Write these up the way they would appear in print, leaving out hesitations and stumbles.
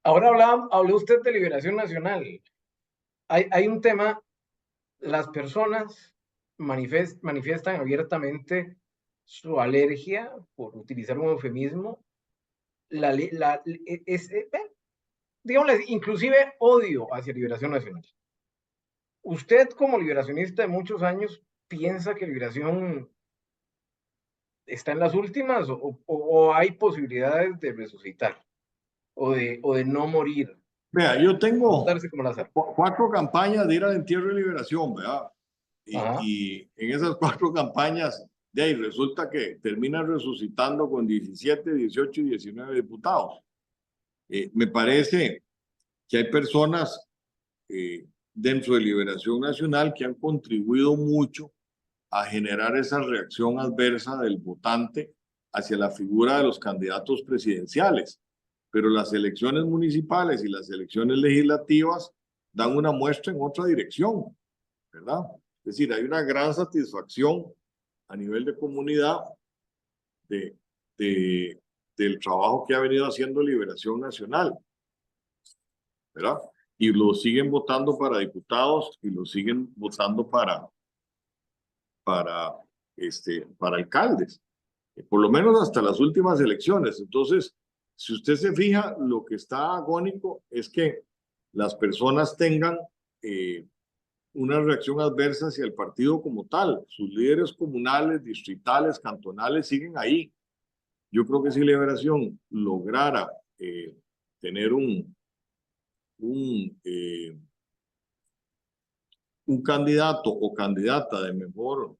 Ahora habló usted de Liberación Nacional. Hay un tema, las personas manifiestan abiertamente su alergia, por utilizar un eufemismo, digámosle, inclusive odio hacia Liberación Nacional. ¿Usted, como liberacionista de muchos años, piensa que Liberación está en las últimas o hay posibilidades de resucitar o de no morir, Vea, yo no tengo darse como la azar? 4 campañas de ir al entierro de Liberación, ¿verdad? Ajá. Y en esas 4 campañas, de ahí resulta que terminan resucitando con 17, 18 y 19 diputados. Me parece que hay personas dentro de Liberación Nacional que han contribuido mucho a generar esa reacción adversa del votante hacia la figura de los candidatos presidenciales. Pero las elecciones municipales y las elecciones legislativas dan una muestra en otra dirección, ¿verdad? Es decir, hay una gran satisfacción a nivel de comunidad de, de, del trabajo que ha venido haciendo Liberación Nacional, ¿verdad? Y lo siguen votando para diputados y lo siguen votando para, para alcaldes, por lo menos hasta las últimas elecciones. Entonces, si usted se fija, lo que está agónico es que las personas tengan una reacción adversa hacia el partido como tal. Sus líderes comunales, distritales, cantonales siguen ahí. Yo creo que si Liberación lograra tener un, eh, un candidato o candidata de mejor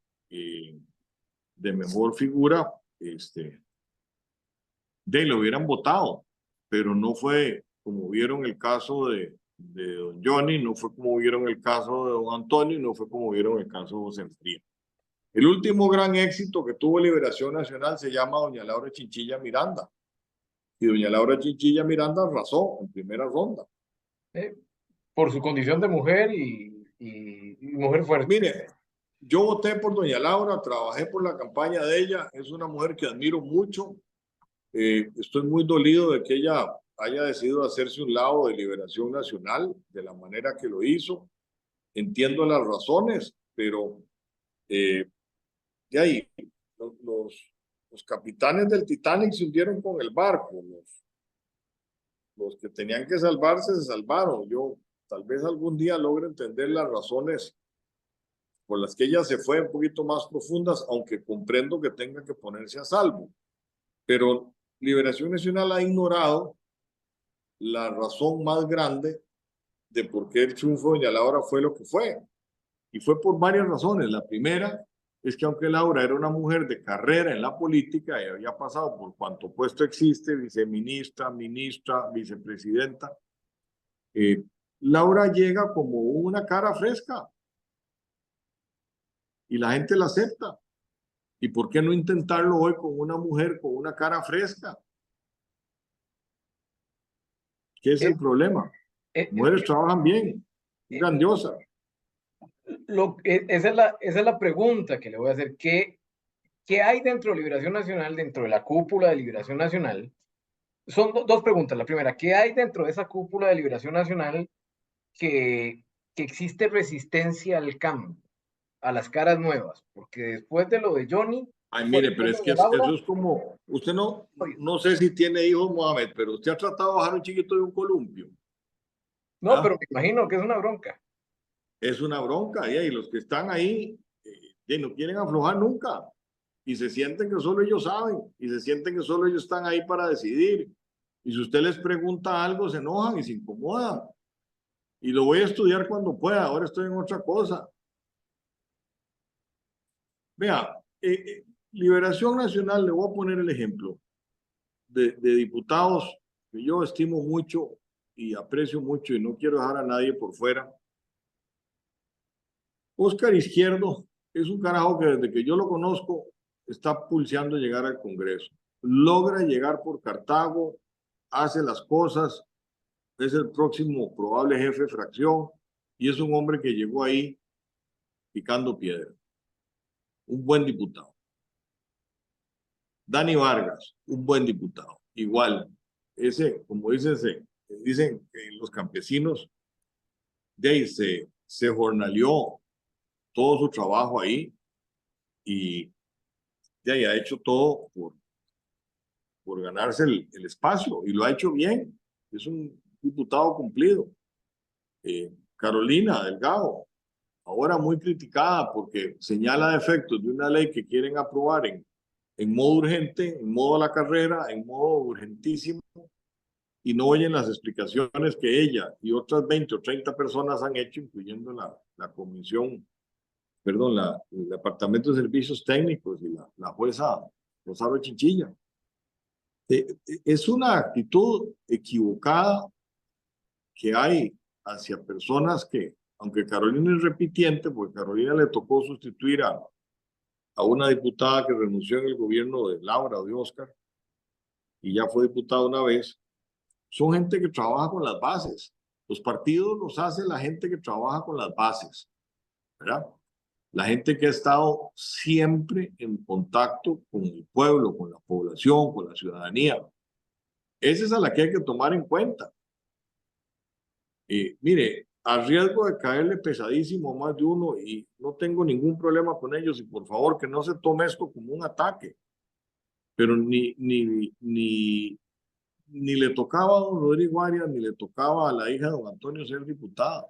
figura, lo hubieran votado, pero no fue como vieron el caso de don Johnny, no fue como vieron el caso de don Antonio, no fue como vieron el caso de José Fría. El último gran éxito que tuvo Liberación Nacional se llama doña Laura Chinchilla Miranda. Y doña Laura Chinchilla Miranda arrasó en primera ronda. Por su condición de mujer y mujer fuerte. Mire, yo voté por doña Laura, trabajé por la campaña de ella, es una mujer que admiro mucho. Estoy muy dolido de que ella haya decidido hacerse un lado de Liberación Nacional de la manera que lo hizo. Entiendo las razones, pero de ahí, los capitanes del Titanic se hundieron con el barco. Los que tenían que salvarse se salvaron. Yo tal vez algún día logre entender las razones por las que ella se fue un poquito más profundas, aunque comprendo que tenga que ponerse a salvo. Pero Liberación Nacional ha ignorado la razón más grande de por qué el triunfo de doña Laura fue lo que fue. Y fue por varias razones. La primera es que aunque Laura era una mujer de carrera en la política y había pasado por cuanto puesto existe, viceministra, ministra, vicepresidenta, Laura llega como una cara fresca y la gente la acepta. ¿Y por qué no intentarlo hoy con una mujer con una cara fresca? ¿Qué es Eh, el problema? eh, Mujeres trabajan bien, es eh, grandiosa. esa es la pregunta que le voy a hacer. ¿Qué hay dentro de Liberación Nacional, dentro de la cúpula de Liberación Nacional? Son dos preguntas. La primera, ¿qué hay dentro de esa cúpula de Liberación Nacional que, que existe resistencia al cambio, a las caras nuevas? Porque después de lo de Johnny, Ay, bueno, mire, pero después es de lo que de Laura, eso es como, usted oye, no sé si tiene hijos, Mohamed, pero usted ha tratado de bajar un chiquito de un columpio, no, pero ¿ah? me imagino que es una bronca. Es una bronca, y los que están ahí no quieren aflojar nunca, y se sienten que solo ellos saben, y se sienten que solo ellos están ahí para decidir, y si usted les pregunta algo, se enojan y se incomodan, y lo voy a estudiar cuando pueda, ahora estoy en otra cosa. Vea, Liberación Nacional, le voy a poner el ejemplo de diputados que yo estimo mucho y aprecio mucho y no quiero dejar a nadie por fuera. Óscar Izquierdo es un carajo que desde que yo lo conozco está pulseando llegar al Congreso. Logra llegar por Cartago, hace las cosas, es el próximo probable jefe de fracción y es un hombre que llegó ahí picando piedra. Un buen diputado. Dani Vargas, un buen diputado. Igual, ese, como dice ese, dicen que los campesinos de ahí se jornaleó todo su trabajo ahí y de ahí ha hecho todo por ganarse el espacio y lo ha hecho bien. Es un diputado cumplido. Carolina Delgado, ahora muy criticada porque señala defectos de una ley que quieren aprobar en modo urgente, en modo a la carrera, en modo urgentísimo, y no oyen las explicaciones que ella y otras 20 o 30 personas han hecho, incluyendo la comisión, perdón, el Departamento de Servicios Técnicos y la jueza Rosario Chinchilla. Es una actitud equivocada que hay hacia personas que, aunque Carolina es repitiente, porque Carolina le tocó sustituir a una diputada que renunció en el gobierno de Laura o de Oscar, y ya fue diputada una vez, son gente que trabaja con las bases. Los partidos los hace la gente que trabaja con las bases, ¿verdad? La gente que ha estado siempre en contacto con el pueblo, con la población, con la ciudadanía. Esa es a la que hay que tomar en cuenta. Mire, a riesgo de caerle pesadísimo a más de uno, y no tengo ningún problema con ellos, y por favor que no se tome esto como un ataque, pero ni le tocaba a don Rodrigo Arias, ni le tocaba a la hija de don Antonio ser diputada.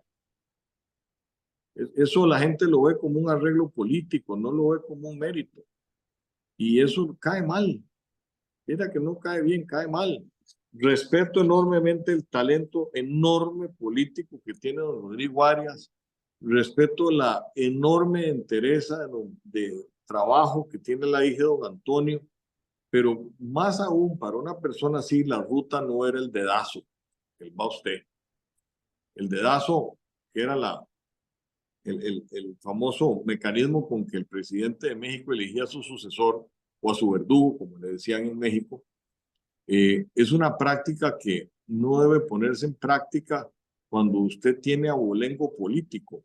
Eso la gente lo ve como un arreglo político, no lo ve como un mérito. Y eso cae mal. Mira que no cae bien, cae mal. Respeto enormemente el talento enorme político que tiene don Rodrigo Arias. Respeto la enorme entereza de trabajo que tiene la hija de don Antonio. Pero más aún, para una persona así, la ruta no era el dedazo, el va usted. El dedazo, que era el famoso mecanismo con que el presidente de México elegía a su sucesor o a su verdugo, como le decían en México, es una práctica que no debe ponerse en práctica cuando usted tiene abolengo político,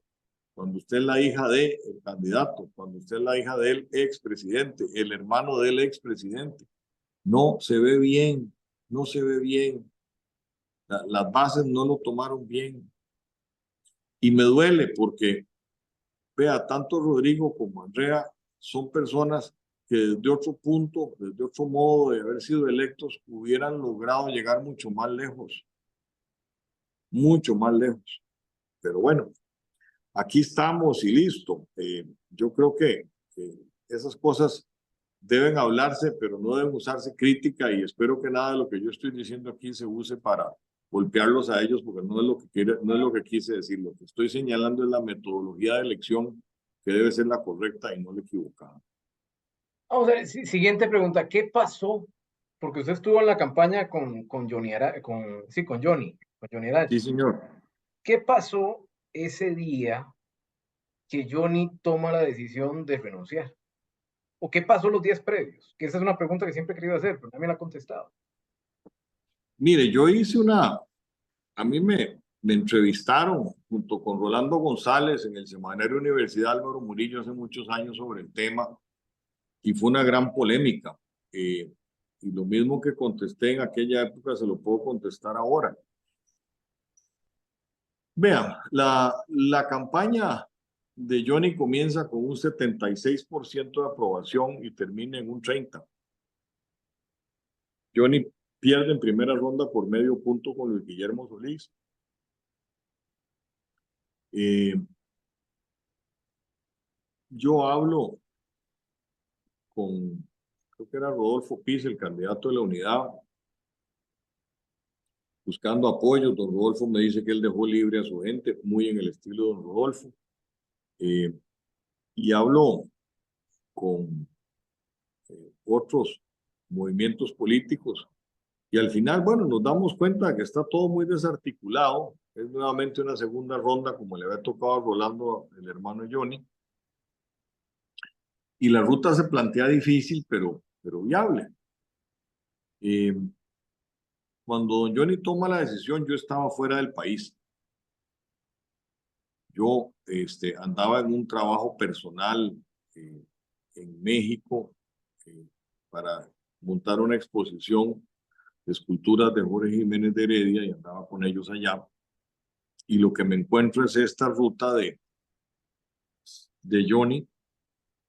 cuando usted es la hija del candidato, cuando usted es la hija del expresidente, el hermano del expresidente. No se ve bien, no se ve bien. Las bases no lo tomaron bien. Y me duele porque, vea, tanto Rodrigo como Andrea son personas que desde otro punto, desde otro modo de haber sido electos, hubieran logrado llegar mucho más lejos, mucho más lejos. Pero bueno, aquí estamos y listo. Yo creo que esas cosas deben hablarse, pero no deben usarse crítica, y espero que nada de lo que yo estoy diciendo aquí se use para golpearlos a ellos, porque no es lo que no es lo que quise decir. Lo que estoy señalando es la metodología de elección que debe ser la correcta y no la equivocada. Vamos a ver, siguiente pregunta, ¿qué pasó? Porque usted estuvo en la campaña con Johnny, con Johnny Sí, Arache. señor. ¿Qué pasó ese día que Johnny toma la decisión de renunciar? ¿O qué pasó los días previos? Que esa es una pregunta que siempre he querido hacer, pero nadie me la ha contestado. Mire, a mí me entrevistaron junto con Rolando González en el semanario Universidad Álvaro Murillo hace muchos años sobre el tema, y fue una gran polémica. Y lo mismo que contesté en aquella época se lo puedo contestar ahora. Vean, la campaña de Johnny comienza con un 76% de aprobación y termina en un 30%. Johnny pierde en primera ronda por medio punto con Luis Guillermo Solís. Yo hablo con, creo que era Rodolfo Piz, el candidato de la Unidad, buscando apoyo. Don Rodolfo me dice que él dejó libre a su gente, muy en el estilo de don Rodolfo. Y hablo con otros movimientos políticos, y al final, bueno, nos damos cuenta de que está todo muy desarticulado. Es nuevamente una segunda ronda, como le había tocado a Rolando, el hermano de Johnny, y la ruta se plantea difícil, pero viable. Cuando don Johnny toma la decisión, yo estaba fuera del país. Yo andaba en un trabajo personal en México para montar una exposición esculturas de Jorge Jiménez de Heredia y andaba con ellos allá. Y lo que me encuentro es esta ruta de Johnny,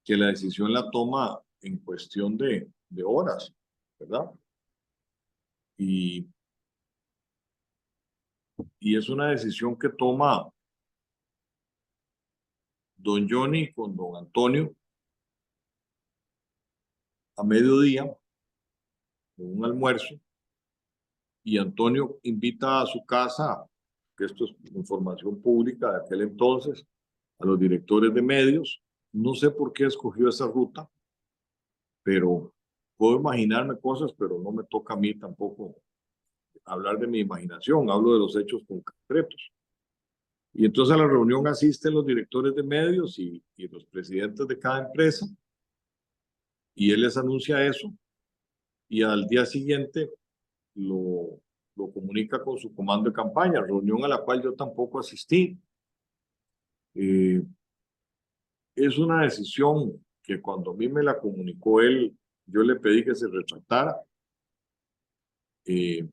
que la decisión la toma en cuestión de horas, ¿verdad? Y es una decisión que toma don Johnny con don Antonio a mediodía, en un almuerzo, y Antonio invita a su casa, que esto es información pública de aquel entonces, a los directores de medios. No sé por qué escogió esa ruta, pero puedo imaginarme cosas, pero no me toca a mí tampoco hablar de mi imaginación, hablo de los hechos concretos. Y entonces a la reunión asisten los directores de medios y los presidentes de cada empresa, y él les anuncia eso, y al día siguiente lo comunica con su comando de campaña, reunión a la cual yo tampoco asistí. Es una decisión que cuando a mí me la comunicó él, yo le pedí que se retractara, que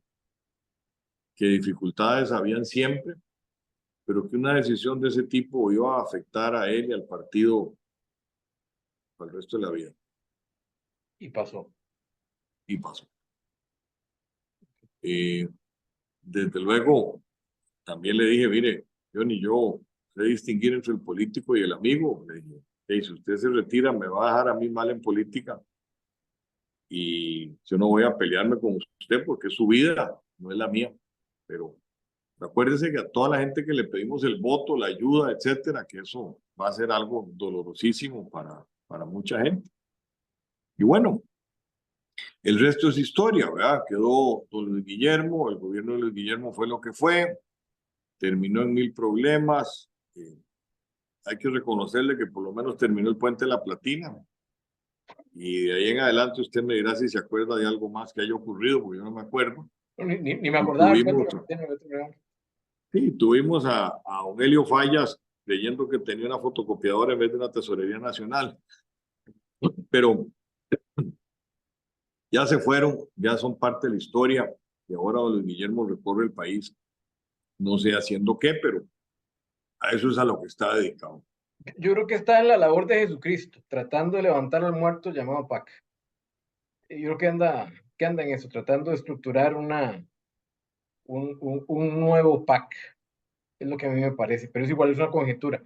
dificultades habían siempre, pero que una decisión de ese tipo iba a afectar a él y al partido para el resto de la vida. Y pasó. Y pasó. Desde luego, también le dije, mire, yo sé distinguir entre el político y el amigo. Le dije, hey, si usted se retira, me va a dejar a mí mal en política y yo no voy a pelearme con usted porque es su vida, no es la mía. Pero acuérdese que a toda la gente que le pedimos el voto, la ayuda, etcétera, que eso va a ser algo dolorosísimo para mucha gente. Y bueno, el resto es historia, ¿verdad? Quedó don Luis Guillermo, el gobierno de Luis Guillermo fue lo que fue, terminó en 1000 problemas. Hay que reconocerle que por lo menos terminó el puente de la Platina. Y de ahí en adelante usted me dirá si se acuerda de algo más que haya ocurrido, porque yo no me acuerdo. Ni me acordaba del Tuvimos, puente de la. sí, tuvimos a don Helio Fallas creyendo que tenía una fotocopiadora en vez de una tesorería nacional. Pero ya se fueron, ya son parte de la historia, y ahora don Luis Guillermo recorre el país, no sé haciendo qué, pero a eso es a lo que está dedicado. Yo creo que está en la labor de Jesucristo, tratando de levantar al muerto llamado PAC. Yo creo que anda en eso, tratando de estructurar un nuevo PAC. Es lo que a mí me parece, pero es igual, es una conjetura.